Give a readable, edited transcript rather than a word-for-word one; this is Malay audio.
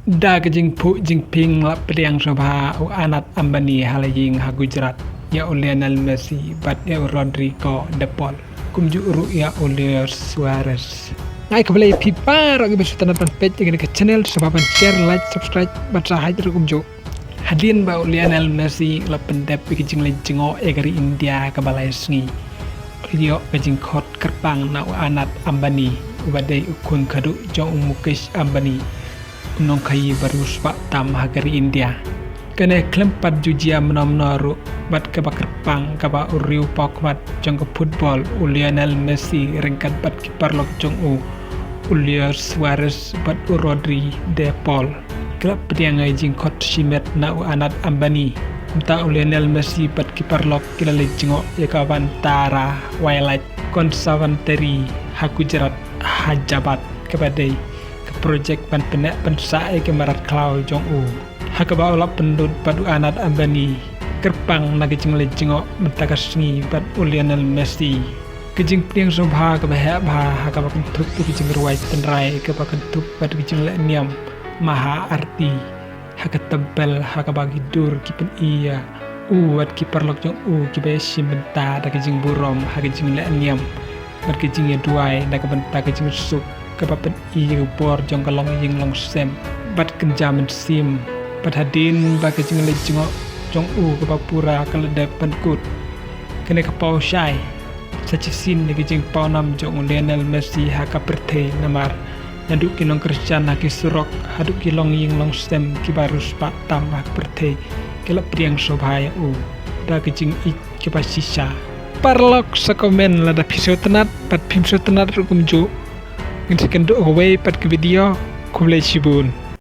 Da kejing Pu Jinping la priang Sabha u Anat Ambani halaying ha Gujarat ya Lionel Messi bat ya Rodrigo De Paul kumju uru ya Luis Suarez. Ngai kembali pipa ragi besutan pan page dengan ke channel sebab share like subscribe baca hajar kumju. Hadin ba Lionel Messi la pendep kejing le jengo egari India ke balai sengi. Rio kejing khot kerpang na u Anat Ambani ubadai ukun kadu jong Mukesh Ambani nong kai baru sepak tam hagari India. Kene kelempat jujia menom-noru bat keba kerpang keba uriu pokmat jong ke football Lionel Messi ringkat bat kiper lok jong Luis Suarez bat Rodri De Paul. Kelap pediangai jingkot simet na Anat Ambani. Mta Lionel Messi bat kiper lok kilale jengok yakawan tara wailat konsavanteri hakujerat hajabat kebadai projek pan penek pensae ke marat klau jong hakaba olap pendud padu Anat Ambani kerpang nagi jeng le jengok mentakas ngi bat Lionel Messi kejing priang sobha ke bahak bah hakaba kentuk tu kejing ruai tenrai ke kentuk bat kejing le niam maha arti haka tebel hakaba gidur kipen iya wat kiper lok jong kibaya simbenta da kejing burom haka jeng le niam bat kejing ya duai da kebenta kejing suk kepapen iya bor jong kalong ying long sem bat kenjamen sim bat hadin ba kejing le jengok jong kepapura keledep penkut kene kepau syai sacisin ni kejing pau nam jong Lionel Messi haka perthe namar nyaduk kinong Christian haki surok haduk kilong ying long sem kibarus pak tam hak perthe kelap priang sobhaya da kejing kepasisa parlok sakomen lada pisau tenat pat pimso tenat rukum jo ngintikan do away pat ke video kumlay sibun.